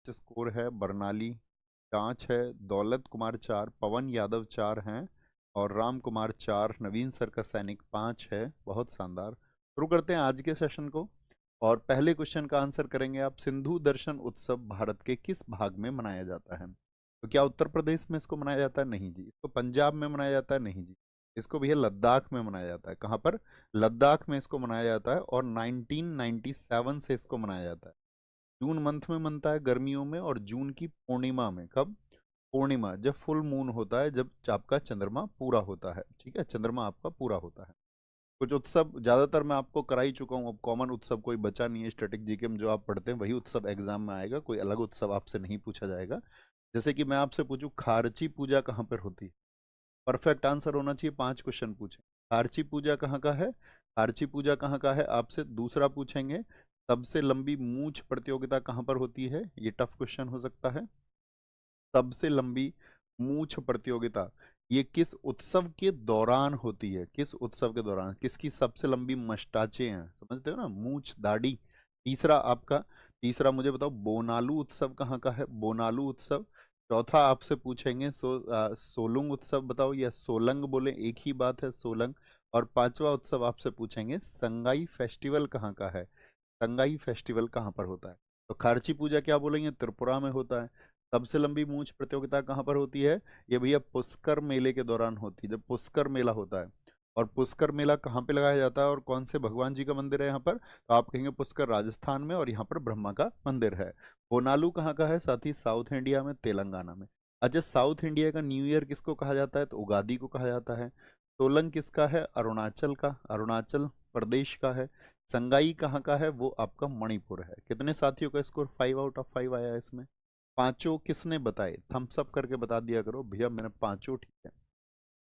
Highest score है बरनाली 5 है, दौलत कुमार 4, पवन यादव 4 हैं और राम कुमार 4, नवीन सर का सैनिक 5 है। बहुत शानदार। शुरू करते हैं आज के सेशन को और पहले क्वेश्चन का आंसर करेंगे आप। सिंधु दर्शन उत्सव भारत के किस भाग में मनाया जाता है? तो क्या उत्तर प्रदेश में इसको मनाया जाता है? नहीं जी। इसको पंजाब में मनाया जाता है? नहीं जी। इसको भैया लद्दाख में मनाया जाता है। कहाँ पर? लद्दाख में इसको मनाया जाता है और 1997 से इसको मनाया जाता है। जून मंथ में मनता है गर्मियों में, और जून की पूर्णिमा में। कब? पूर्णिमा, जब फुल मून होता है, जब आपका चंद्रमा पूरा होता है। ठीक है, चंद्रमा आपका पूरा होता है। कुछ उत्सव ज्यादातर मैं आपको करा ही चुका हूँ, अब कॉमन उत्सव कोई बचा नहीं है। स्टैटिक जीके में जो आप पढ़ते हैं वही उत्सव एग्जाम में आएगा, कोई अलग उत्सव आपसे नहीं पूछा जाएगा। जैसे कि मैं आपसे पूछूं खारची पूजा कहाँ पर होती है? परफेक्ट आंसर होना चाहिए। 5 क्वेश्चन पूछे। खारची पूजा कहाँ का है? खारची पूजा कहाँ का है आपसे दूसरा पूछेंगे। सबसे लंबी मूंछ प्रतियोगिता कहाँ पर होती है? ये टफ क्वेश्चन हो सकता है। सबसे लंबी मूंछ प्रतियोगिता ये किस उत्सव के दौरान होती है? किस उत्सव के दौरान? किसकी सबसे लंबी मस्टाचे हैं? समझते हो ना, मूंछ दाढ़ी। तीसरा आपका, तीसरा मुझे बताओ बोनालू उत्सव कहाँ का है? बोनालू उत्सव। चौथा आपसे पूछेंगे सोलुंग उत्सव बताओ, या सोलंग बोले एक ही बात है, सोलंग। और पांचवा उत्सव आपसे पूछेंगे संगाई फेस्टिवल कहाँ का है? संगाई फेस्टिवल कहाँ पर होता है? तो खारची पूजा क्या बोलेंगे? त्रिपुरा में होता है। सबसे लंबी मूंछ प्रतियोगिता कहाँ पर होती है? ये भैया पुष्कर मेले के दौरान होती है, जब पुष्कर मेला होता है। और पुष्कर मेला कहाँ पे लगाया जाता है और कौन से भगवान जी का मंदिर है यहाँ पर? तो आप कहेंगे पुष्कर राजस्थान में, और यहाँ पर ब्रह्मा का मंदिर है। बोनालू कहाँ का है? साथ ही साउथ इंडिया में, तेलंगाना में। अच्छा, साउथ इंडिया का न्यू ईयर किसको कहा जाता है? तो उगादी को कहा जाता है। सोलंग किसका है? अरुणाचल का, अरुणाचल प्रदेश का है। संगाई कहाँ का है? वो आपका मणिपुर है। कितने साथियों का स्कोर 5 आउट ऑफ 5 आया है इसमें? पांचों किसने बताए? थम्स अप करके बता दिया करो भैया मैंने पांचों ठीक है।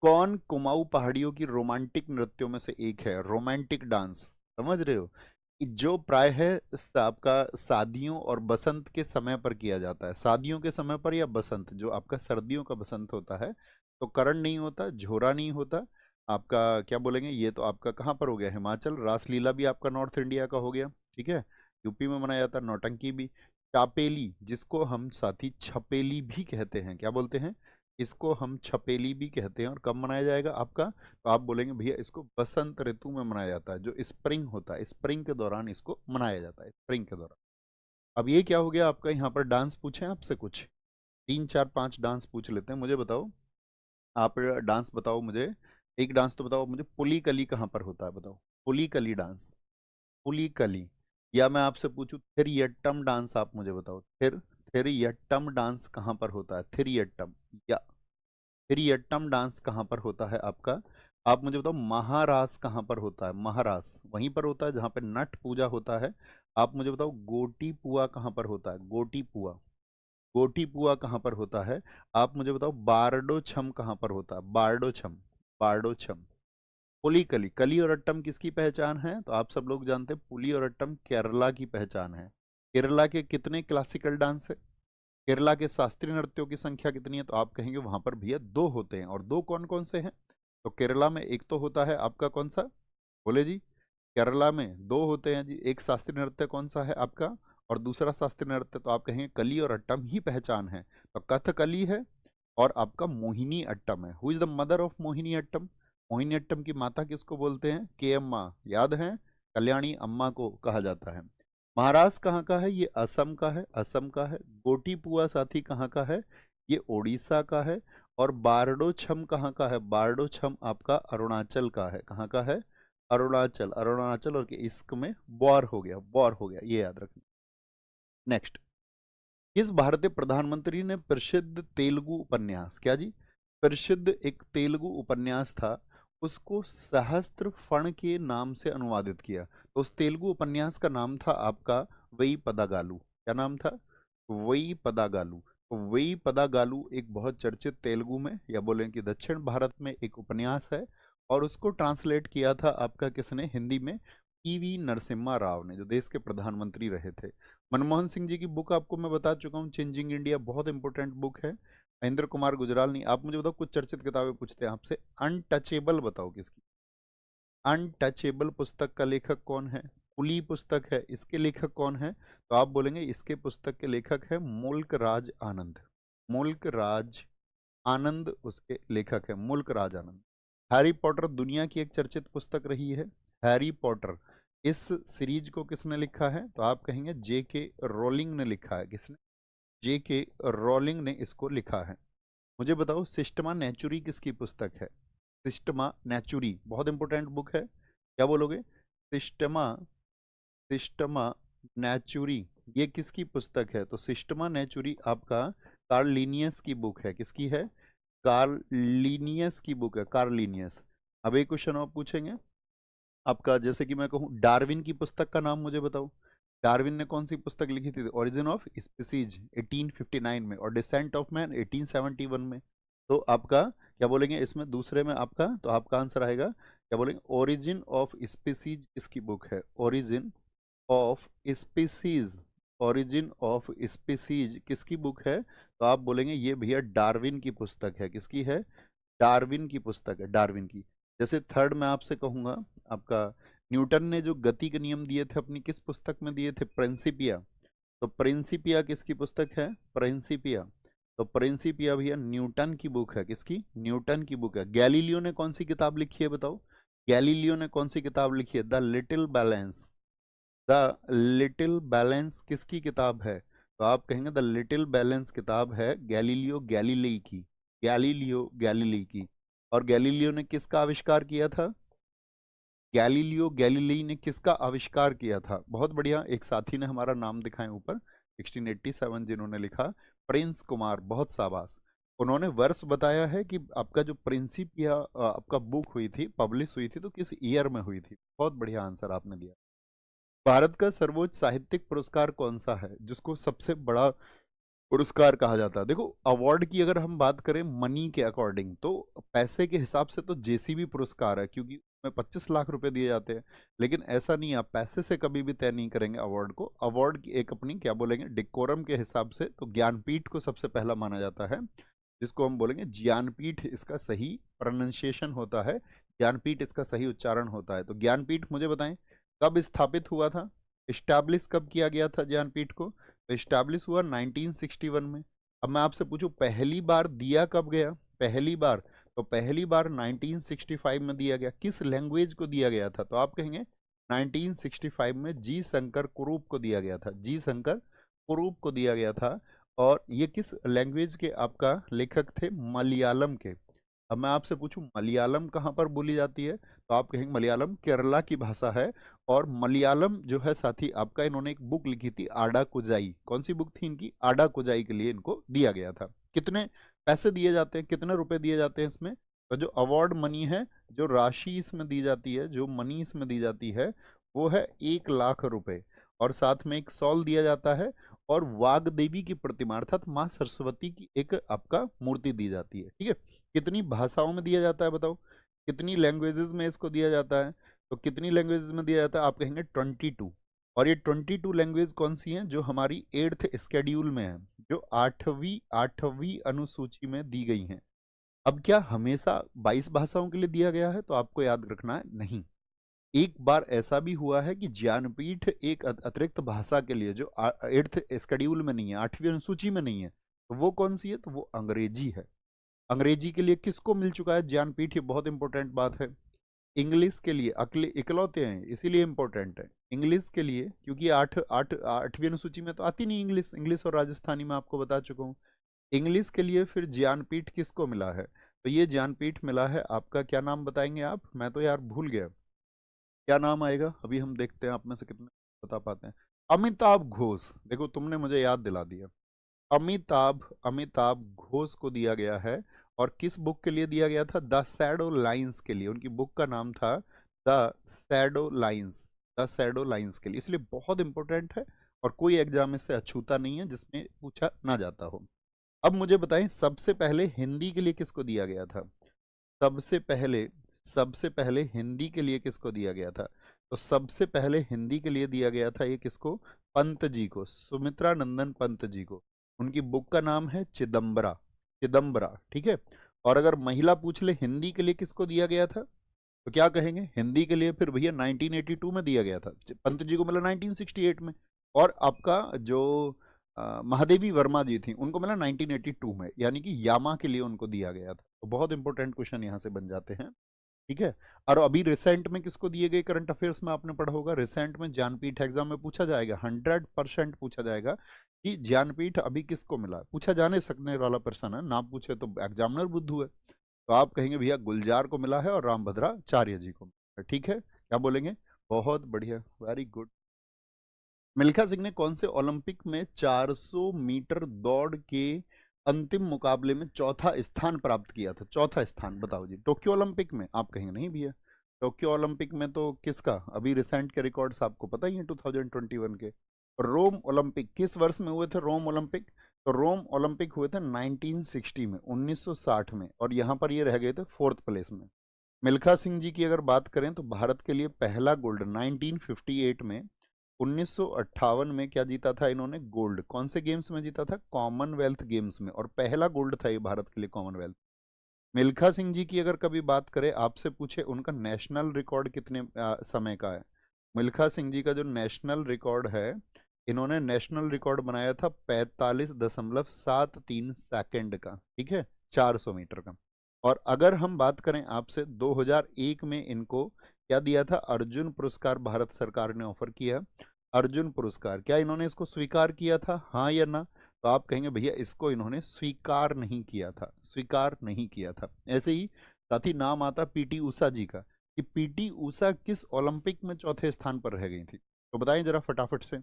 कौन कुमाऊं पहाड़ियों की रोमांटिक नृत्यों में से एक है? रोमांटिक डांस, समझ रहे हो, कि जो प्राय है आपका शादियों और बसंत के समय पर किया जाता है। शादियों के समय पर या बसंत, जो आपका सर्दियों का बसंत होता है, तो करण नहीं होता, झोरा नहीं होता आपका, क्या बोलेंगे, ये तो आपका कहाँ पर हो गया? हिमाचल। रासलीला भी आपका नॉर्थ इंडिया का हो गया। ठीक है, यूपी में मनाया जाता है। नौटंकी भी। चापेली, जिसको हम साथी छपेली भी कहते हैं, क्या बोलते हैं? इसको हम छपेली भी कहते हैं। और कब मनाया जाएगा आपका? तो आप बोलेंगे भैया इसको बसंत ऋतु में मनाया जाता है, जो स्प्रिंग होता है, स्प्रिंग के दौरान इसको मनाया जाता है, स्प्रिंग के दौरान। अब ये क्या हो गया आपका? यहाँ पर डांस पूछे आपसे कुछ 3 4 5 डांस पूछ लेते हैं। मुझे बताओ, आप डांस बताओ मुझे। एक डांस तो बताओ मुझे, पुली कली कहाँ पर होता है? बताओ, पुली कली डांस। पुली कली। या मैं आपसे पूछूं थिरयट्टम डांस, आप मुझे बताओ, थिरयट्टम डांस कहाँ पर होता है? थिरयट्टम, या थिरयट्टम डांस कहाँ पर होता है आपका? आप मुझे बताओ महारास कहाँ पर होता है? महारास वहीं पर होता है जहाँ पे नट पूजा होता है। आप मुझे बताओ गोटी पुआ कहाँ पर होता है? गोटी पुआ, गोटी पुआ कहाँ पर होता है? आप मुझे बताओ बारडो छम कहाँ पर होता है? बारडो छम, बारडो छम। पुली कली, कली और अट्टम किसकी पहचान है? तो आप सब लोग जानते हैं पुली और अट्टम केरला की पहचान है। केरला के कितने क्लासिकल डांस है? केरला के शास्त्रीय नृत्यों की संख्या कितनी है? तो आप कहेंगे वहां पर भैया 2 होते हैं। और 2 कौन कौन से हैं? तो केरला में एक तो होता है आपका कौन सा? बोले जी। केरला में 2 होते हैं जी। एक शास्त्रीय नृत्य कौन सा है आपका, और दूसरा शास्त्रीय नृत्य, तो आप कहेंगे कली और अट्टम ही पहचान है। तो कथकली है और आपका मोहिनी अट्टम है। Who is the mother of Mohini Attam? Mohini Attam की माता किसको बोलते हैं? के अम्मा, याद है? कल्याणी अम्मा को कहा जाता है। महाराष्ट्र कहाँ का है? ये असम का है, असम का है। गोटी पुआ साथी कहाँ का है? ये उड़ीसा का है। और बारडो छम कहाँ का है? बारडो छम आपका अरुणाचल का है। कहाँ का है? अरुणाचल, अरुणाचल। और इसक में बौर हो गया, बौर हो गया, ये याद रखना। नेक्स्ट, किस भारतीय प्रधानमंत्री ने प्रसिद्ध तेलुगु उपन्यास, क्या जी, प्रसिद्ध एक तेलुगु उपन्यास था, उसको सहस्त्र फण के नाम से अनुवादित किया? तो उस तेलुगु उपन्यास का नाम था आपका वही पदागालू। क्या नाम था? वही पदागालू। तो वही पदागालू एक बहुत चर्चित तेलुगु में, या बोले कि दक्षिण भारत में एक उपन्यास है। और उसको ट्रांसलेट किया था आपका किसने? हिंदी में पीवी नरसिम्हा राव ने, जो देश के प्रधानमंत्री रहे थे। मनमोहन सिंह जी की बुक आपको मैं बता चुका हूँ, चेंजिंग इंडिया, बहुत इंपॉर्टेंट बुक है। महेंद्र कुमार गुजराल नहीं। आप मुझे बताओ, कुछ चर्चित किताबें पूछते हैं आपसे। अनटचेबल बताओ किसकी? अनटचेबल पुस्तक का लेखक कौन है? कुली पुस्तक है, इसके लेखक कौन है? तो आप बोलेंगे इसके पुस्तक के लेखक है मुल्क राज आनंद। मुल्क राज आनंद उसके लेखक है, मुल्क राज आनंद। हैरी पॉटर दुनिया की एक चर्चित पुस्तक रही है। हैरी पॉटर इस सीरीज को किसने लिखा है? तो आप कहेंगे जे के रोलिंग ने लिखा है। किसने? जे के रोलिंग ने इसको लिखा है। मुझे बताओ सिस्टमा नेचुरी किसकी पुस्तक है? सिस्टमा नेचुरी बहुत इंपॉर्टेंट बुक है। क्या बोलोगे? सिस्टमा सिस्टमा नेचुरी ये किसकी पुस्तक है? तो सिस्टमा नेचुरी आपका कार्ल लिनियस की बुक है। किसकी है? कार्ल लिनियस की बुक है, कार्ल लिनियस। अब एक क्वेश्चन और पूछेंगे आपका, जैसे कि मैं कहूँ डार्विन की पुस्तक का नाम मुझे बताओ। डार्विन ने कौन सी पुस्तक लिखी थी? ओरिजिन ऑफ स्पीसीज 1859 में और डिसेंट ऑफ मैन 1871 में। तो आपका क्या बोलेंगे इसमें दूसरे में आपका? तो आपका आंसर आएगा क्या बोलेंगे? ओरिजिन ऑफ स्पीसीज किसकी बुक है? Origin of species, origin of species किसकी बुक है? तो आप बोलेंगे ये भैया डार्विन की पुस्तक है। किसकी है? डार्विन की पुस्तक है, डार्विन की। जैसे थर्ड मैं आपसे कहूंगा आपका, न्यूटन ने जो गति के नियम दिए थे अपनी किस पुस्तक में दिए थे? प्रिंसिपिया। तो प्रिंसिपिया किसकी पुस्तक है? प्रिंसिपिया। तो प्रिंसिपिया भैया न्यूटन की बुक है। किसकी? न्यूटन की बुक है। गैलीलियो ने कौन सी किताब लिखी है बताओ? गैलीलियो ने कौन सी किताब लिखी है? The little balance. The little balance किसकी किताब है? तो आप कहेंगे द लिटिल बैलेंस किताब है गैलीलियो गैलीली की। गैलीलियो गैलीली की। और गैलीलियो ने किसका आविष्कार किया था? गैलीलियो गैलीली ने किसका आविष्कार किया था? बहुत बढ़िया, एक साथी ने हमारा नाम दिखाए ऊपर 1687 जिन्होंने लिखा, प्रिंस कुमार, बहुत शाबाश। उन्होंने वर्ष बताया है कि आपका जो प्रिंसिपिया आपका बुक हुई थी, पब्लिश हुई थी, तो किस ईयर में हुई थी। बहुत बढ़िया आंसर आपने दिया। भारत का सर्वोच्च साहित्यिक पुरस्कार कौन सा है जिसको सबसे बड़ा पुरस्कार कहा जाता है? देखो अवार्ड की अगर हम बात करें मनी के अकॉर्डिंग, तो पैसे के हिसाब से तो जेसीबी पुरस्कार है, क्योंकि उसमें 25 लाख रुपए दिए जाते हैं। लेकिन ऐसा नहीं है, आप पैसे से कभी भी तय नहीं करेंगे अवार्ड को। अवार्ड की एक अपनी क्या बोलेंगे डिकोरम के हिसाब से, तो ज्ञानपीठ को सबसे पहला माना जाता है, जिसको हम बोलेंगे ज्ञानपीठ। इसका सही प्रोनाउंसिएशन होता है ज्ञानपीठ, इसका सही उच्चारण होता है। तो ज्ञानपीठ मुझे बताएं कब स्थापित हुआ था? इस्टेब्लिश कब किया गया था ज्ञानपीठ को? तो इस्टेब्लिश हुआ 1961 में। अब मैं आपसे पूछूं पहली बार दिया कब गया? पहली बार, तो पहली बार 1965 में दिया गया। किस लैंग्वेज को दिया गया था? तो आप कहेंगे 1965 में जी शंकर कुरूप को दिया गया था। जी शंकर कुरूप को दिया गया था। और ये किस लैंग्वेज के आपका लेखक थे? मलयालम के। अब मैं आपसे पूछूं मलयालम कहाँ पर बोली जाती है? तो आप कहेंगे मलयालम केरला की भाषा है। और मलयालम जो है साथी आपका, इन्होंने एक बुक लिखी थी आडा कुजाई। कौन सी बुक थी इनकी? आडा कुजाई के लिए इनको दिया गया था। कितने पैसे दिए जाते हैं, कितने रुपए दिए जाते हैं इसमें? तो जो अवार्ड मनी है, जो राशि इसमें दी जाती है, जो मनी इसमें दी जाती है, वो है 1 लाख रुपए। और साथ में एक सॉल दिया जाता है, और वाग देवी की प्रतिमा अर्थात माँ सरस्वती की एक आपका मूर्ति दी जाती है। ठीक है। कितनी भाषाओं में दिया जाता है बताओ? कितनी लैंग्वेजेस में इसको दिया जाता है? तो कितनी लैंग्वेजेस में दिया जाता है? आप कहेंगे 22। और ये 22 लैंग्वेज कौन सी हैं? जो हमारी 8th स्केड्यूल में है, जो आठवीं अनुसूची में दी गई हैं। अब क्या हमेशा 22 भाषाओं के लिए दिया गया है? तो आपको याद रखना है नहीं। एक बार ऐसा भी हुआ है कि ज्ञानपीठ एक अतिरिक्त भाषा के लिए जो 8th स्केड्यूल में नहीं है, 8वीं अनुसूची में नहीं है, तो वो कौन सी है? तो वो अंग्रेजी है। अंग्रेजी के लिए किसको मिल चुका है ज्ञानपीठ? ये बहुत इंपॉर्टेंट बात है। इंग्लिश के लिए अकले इकलौते हैं, इसीलिए इंपॉर्टेंट है। इंग्लिश के लिए क्योंकि 8वीं अनुसूची में तो आती नहीं इंग्लिश। इंग्लिश और राजस्थानी में आपको बता चुका हूँ। इंग्लिश के लिए फिर ज्ञानपीठ किसको मिला है? तो ये ज्ञानपीठ मिला है आपका, क्या नाम बताएंगे आप? मैं तो यार भूल गया, क्या नाम आएगा? अभी हम देखते हैं आप में से कितने बता पाते हैं। अमिताभ घोष। देखो तुमने मुझे याद दिला दिया। अमिताभ अमिताभ घोष को दिया गया है। और किस बुक के लिए दिया गया था? द शैडो लाइंस के लिए। उनकी बुक का नाम था the shadow lines. The shadow lines के लिए, इसलिए बहुत इंपॉर्टेंट है। और कोई एग्जाम इससे अछूता नहीं है जिसमें पूछा ना जाता हो। अब मुझे बताएं सबसे पहले हिंदी के लिए किसको दिया गया था? सबसे पहले हिंदी के लिए किसको दिया गया था? तो सबसे पहले हिंदी के लिए दिया गया था ये किसको? पंत जी को, सुमित्रा नंदन पंत जी को। उनकी बुक का नाम है चिदम्बरा। चिदम्बरा, ठीक है। और अगर महिला पूछ ले हिंदी के लिए किसको दिया गया था? तो क्या कहेंगे हिंदी के लिए फिर भैया 1982 में दिया गया था, पंत जी को मिला 1968 में, और आपका जो महादेवी वर्मा जी थी उनको मिला 1982 में, यानी कि यामा के लिए उनको दिया गया था। तो बहुत इंपॉर्टेंट क्वेश्चन यहाँ से बन जाते हैं। ठीक है। और अभी रिसेंट में किसको दिए गए करंट अफेयर्स में आपने पढ़ा होगा, रिसेंट में ज्ञानपीठ एग्जाम में पूछा जाएगा, 100% पूछा जाएगा कि ज्ञानपीठ अभी किसको मिला, पूछा जाने सकने वाला पर्सन है ना, पूछे तो एग्जामिनर बुद्धू है। तो आप कहेंगे भैया गुलजार को मिला है और रामभद्राचार्य जी को मिला है। ठीक है, क्या बोलेंगे? बहुत बढ़िया, वेरी गुड। मिल्खा सिंह ने कौन से ओलंपिक में 400 मीटर दौड़ के अंतिम मुकाबले में चौथा स्थान प्राप्त किया था? चौथा स्थान बताओ जी। टोक्यो ओलंपिक में? आप कहेंगे नहीं भैया, टोक्यो ओलंपिक में तो किसका, अभी रिसेंट के रिकॉर्ड्स आपको पता ही है 2021 के। रोम ओलंपिक किस वर्ष में हुए थे रोम ओलंपिक? तो रोम ओलंपिक हुए थे 1960 में, 1960 में, और यहाँ पर ये रह गए थे 4th प्लेस में। मिल्खा सिंह जी की अगर बात करें तो भारत के लिए पहला गोल्ड 1958 में, 1958 में क्या जीता था इन्होंने गोल्ड, कौन से गेम्स में जीता था? कॉमनवेल्थ गेम्स में, और पहला गोल्ड था ये भारत के लिए कॉमनवेल्थ। मिल्खा सिंह जी की अगर कभी बात करें, आपसे पूछे उनका नेशनल रिकॉर्ड कितने समय का है? मिल्खा सिंह जी का जो नेशनल रिकॉर्ड है, इन्होंने नेशनल रिकॉर्ड बनाया था 45.73 सेकंड का। ठीक है, 400 मीटर का। और अगर हम बात करें आपसे, 2001 में इनको क्या दिया था? अर्जुन पुरस्कार भारत सरकार ने ऑफर किया। अर्जुन पुरस्कार, क्या इन्होंने इसको स्वीकार किया था, हाँ या ना? तो आप कहेंगे भैया इसको इन्होंने स्वीकार नहीं किया था, स्वीकार नहीं किया था। ऐसे ही साथ ही नाम आता पीटी उषा जी का, कि पीटी उषा किस ओलंपिक में चौथे स्थान पर रह गई थी? तो बताएं जरा फटाफट से,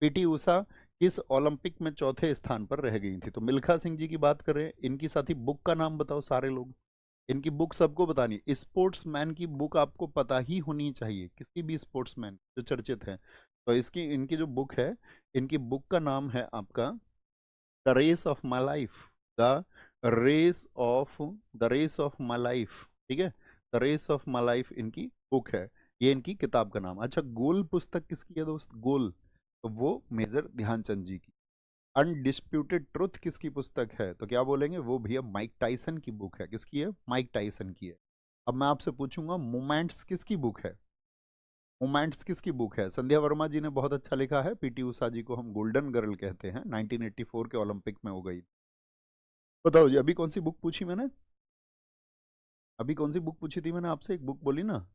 पीटी उषा किस ओलंपिक में चौथे स्थान पर रह गई थी? तो मिल्खा सिंह जी की बात करें, इनकी साथी बुक का नाम बताओ सारे लोग, इनकी बुक सबको बतानी है। स्पोर्ट्समैन की बुक आपको पता ही होनी चाहिए, किसी भी स्पोर्ट्समैन जो चर्चित है। तो इसकी इनकी जो बुक है, इनकी बुक का नाम है आपका the race of my life, the race of the race of my life. ठीक है, the race of my life इनकी बुक है, ये इनकी किताब का नाम। अच्छा, गोल पुस्तक किसकी है दोस्त? गोल, तो वो मेजर ध्यानचंद जी की। अनडिस्प्यूटेड ट्रुथ किसकी पुस्तक है? तो क्या बोलेंगे? वो भैया माइक टाइसन की बुक है। किसकी है? माइक टाइसन की है। अब मैं आपसे पूछूंगा मोमेंट्स किसकी बुक है? मोमेंट्स किसकी बुक है? संध्या वर्मा जी ने बहुत अच्छा लिखा है, पीटी उषा जी को हम गोल्डन गर्ल कहते हैं, 1984 के ओलंपिक में हो गई। बताओ जी, अभी कौन सी बुक पूछी मैंने? अभी कौन सी बुक पूछी थी मैंने आपसे? एक बुक बोली ना,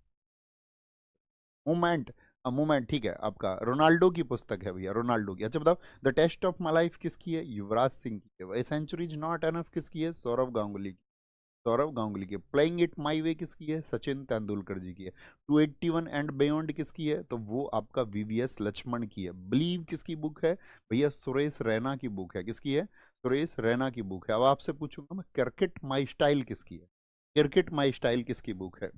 मूवमेंट। मूवमेंट, ठीक है, आपका रोनाल्डो की पुस्तक है भैया, रोनाल्डो की। अच्छा बताओ, the test of my life किसकी है? युवराज सिंह की है। A century is not enough किसकी है? सौरव गांगुली की। सौरव गांगुली की। प्लेइंग इट माई वे किसकी है? सचिन तेंदुलकर जी की है। 281 एंड बियॉन्ड किसकी है? तो वो आपका वीवीएस लक्ष्मण की है। बिलीव किसकी बुक है? भैया सुरेश रैना की बुक है। किसकी है? सुरेश रैना की बुक है। अब आपसे पूछूंगा मैं, क्रिकेट माई स्टाइल किसकी है? क्रिकेट माई स्टाइल किसकी बुक है?